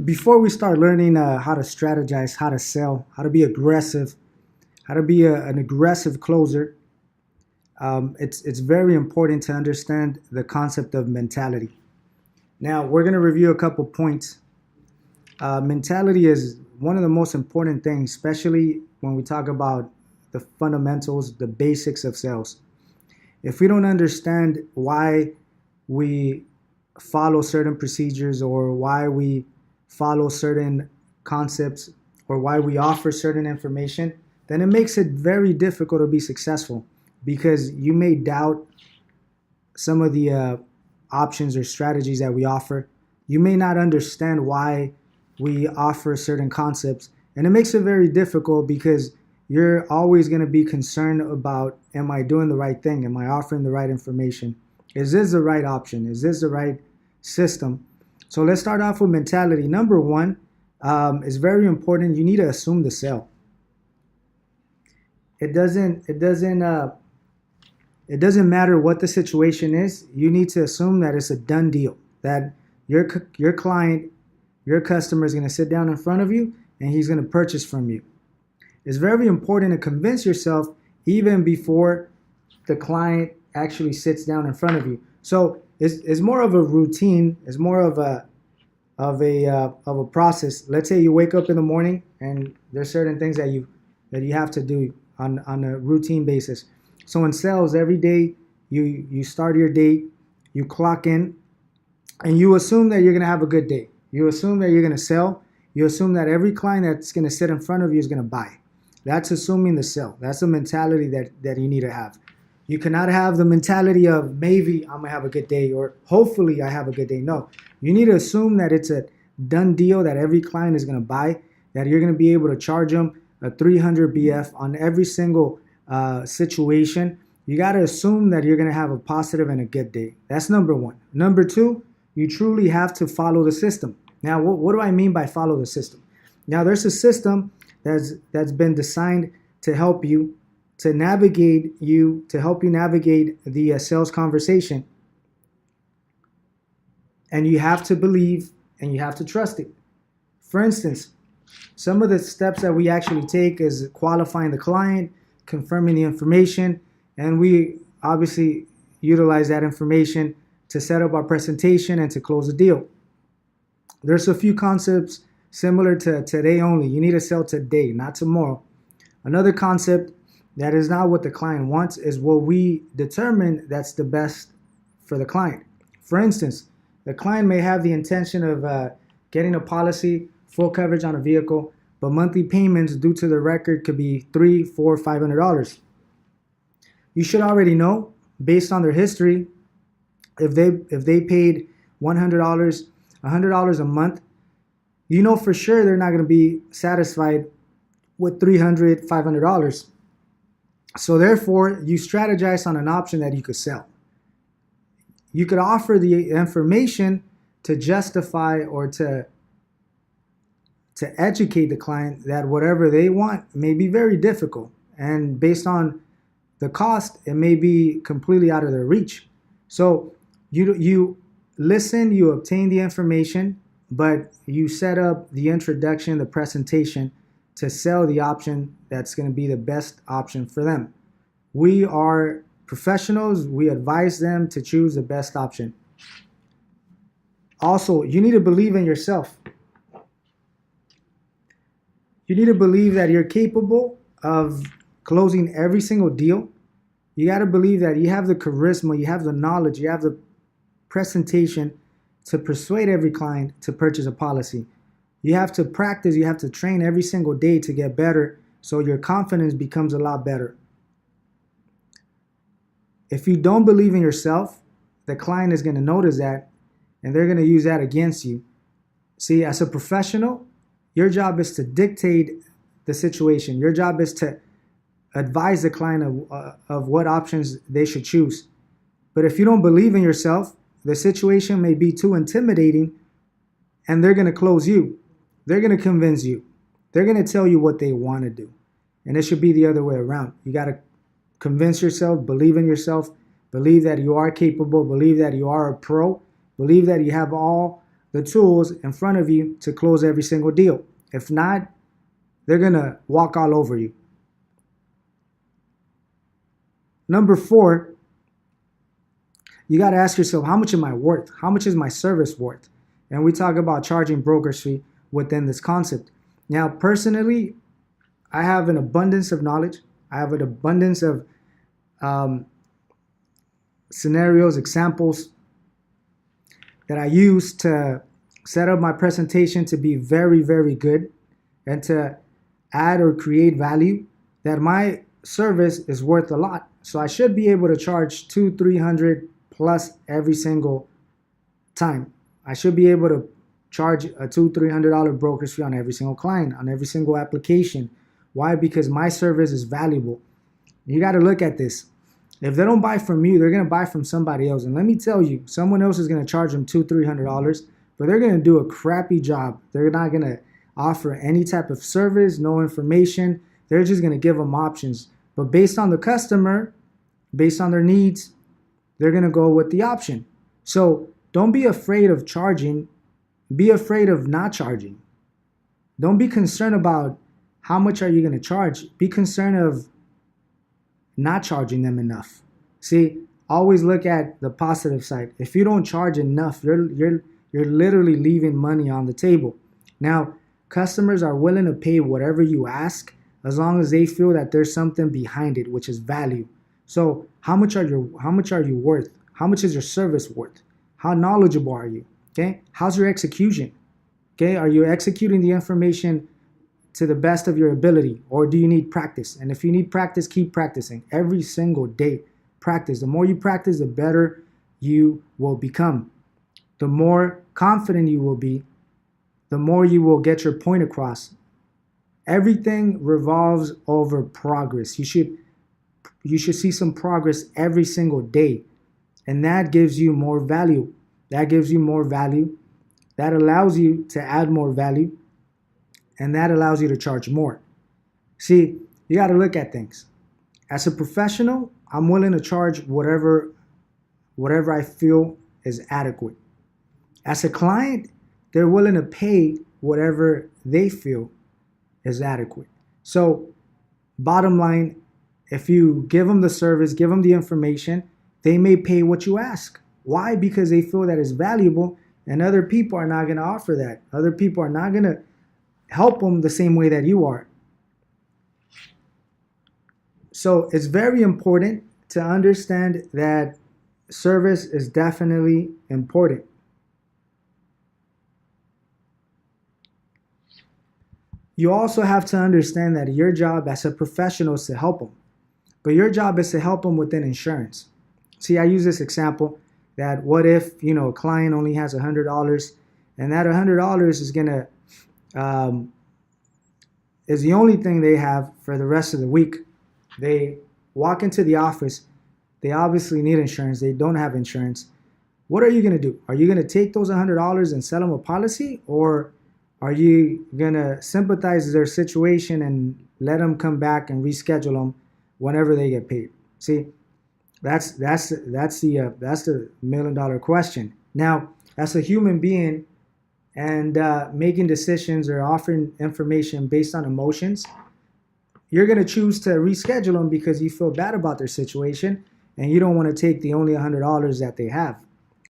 Before we start learning how to strategize, how to sell, how to be aggressive, how to be an aggressive closer, it's very important to understand the concept of mentality. Now, we're going to review a couple points. Mentality is one of the most important things, especially when we talk about the fundamentals, the basics of sales. If we don't understand why we follow certain procedures or why we follow certain concepts or why we offer certain information, then it makes it very difficult to be successful because you may doubt some of the options or strategies that we offer. You may not understand why we offer certain concepts, and it makes it very difficult because you're always going to be concerned about, am I doing the right thing? Am I offering the right information? Is this the right option? Is this the right system? So let's start off with mentality. Number one is very important. You need to assume the sale. It doesn't matter what the situation is. You need to assume that it's a done deal. That your client, your customer is going to sit down in front of you and he's going to purchase from you. It's very important to convince yourself even before the client actually sits down in front of you. So it's more of a routine. It's more of a process. Let's say you wake up in the morning and there's certain things that you have to do on a routine basis. So in sales, every day you start your day, you clock in, and you assume that you're going to have a good day. You assume that you're going to sell. You assume that every client that's going to sit in front of you is going to buy. That's assuming the sell. That's the mentality that you need to have. You cannot have the mentality of maybe I'm going to have a good day or hopefully I have a good day. No, you need to assume that it's a done deal, that every client is going to buy, that you're going to be able to charge them a 300 BF on every single situation. You got to assume that you're going to have a positive and a good day. That's number one. Number two, you truly have to follow the system. Now, what do I mean by follow the system? Now, there's a system that's been designed to help you, to help you navigate the sales conversation. And you have to believe and you have to trust it. For instance, some of the steps that we actually take is qualifying the client, confirming the information, and we obviously utilize that information to set up our presentation and to close the deal. There's a few concepts similar to today only. You need to sell today, not tomorrow. Another concept that is not what the client wants is what we determine that's the best for the client. For instance, the client may have the intention of getting a policy, full coverage on a vehicle, but monthly payments due to the record could be $300, $400, $500. You should already know, based on their history, if they paid $100, $100 a month, you know for sure they're not going to be satisfied with $300, $500. So therefore, you strategize on an option that you could sell. You could offer the information to justify or to educate the client that whatever they want may be very difficult. And based on the cost, it may be completely out of their reach. So you listen, you obtain the information, but you set up the introduction, the presentation to sell the option that's going to be the best option for them. We are professionals. We advise them to choose the best option. Also, you need to believe in yourself. You need to believe that you're capable of closing every single deal. You got to believe that you have the charisma, you have the knowledge, you have the presentation to persuade every client to purchase a policy. You have to practice, you have to train every single day to get better so your confidence becomes a lot better. If you don't believe in yourself, the client is going to notice that and they're going to use that against you. See, as a professional, your job is to dictate the situation. Your job is to advise the client of what options they should choose. But if you don't believe in yourself, the situation may be too intimidating and they're going to close you. They're going to convince you. They're going to tell you what they want to do. And it should be the other way around. You got to convince yourself, believe in yourself, believe that you are capable, believe that you are a pro, believe that you have all the tools in front of you to close every single deal. If not, they're going to walk all over you. Number 4, you got to ask yourself, how much am I worth? How much is my service worth? And we talk about charging broker's fee within this concept. Now, personally, I have an abundance of knowledge. I have an abundance of scenarios, examples that I use to set up my presentation to be very, very good and to add or create value, that my service is worth a lot. So I should be able to charge $200-300 plus every single time. I should be able to charge a $200-300 broker's fee on every single client, on every single application. Why? Because my service is valuable. You got to look at this. If they don't buy from you, they're going to buy from somebody else. And let me tell you, someone else is going to charge them $200-300, but they're going to do a crappy job. They're not going to offer any type of service, no information. They're just going to give them options. But based on the customer, based on their needs, they're going to go with the option. So don't be afraid of charging. Be afraid of not charging. Don't be concerned about how much are you going to charge. Be concerned of not charging them enough. See, always look at the positive side. If you don't charge enough, you're literally leaving money on the table. Now, customers are willing to pay whatever you ask as long as they feel that there's something behind it, which is value. So how much are you worth? How much is your service worth? How knowledgeable are you? Okay? How's your execution? Okay? Are you executing the information to the best of your ability, or do you need practice? And if you need practice, keep practicing every single day. Practice. The more you practice, the better you will become. The more confident you will be, the more you will get your point across. Everything revolves over progress. You should see some progress every single day, and that gives you more value. That gives you more value. That allows you to add more value, and that allows you to charge more. See, you got to look at things. As a professional, I'm willing to charge whatever I feel is adequate. As a client, they're willing to pay whatever they feel is adequate. So, bottom line, if you give them the service, give them the information, they may pay what you ask. Why? Because they feel that it's valuable, and other people are not going to offer that. Other people are not going to help them the same way that you are. So it's very important to understand that service is definitely important. You also have to understand that your job as a professional is to help them. But your job is to help them within insurance. See, I use this example that what if, a client only has $100, and that $100 is going to is the only thing they have for the rest of the week. They walk into the office. They obviously need insurance. They don't have insurance. What are you going to do? Are you going to take those $100 and sell them a policy? Or are you going to sympathize with their situation and let them come back and reschedule them whenever they get paid? See, that's the $1 million question. Now, as a human being, and making decisions or offering information based on emotions, you're going to choose to reschedule them because you feel bad about their situation and you don't want to take the only $100 that they have.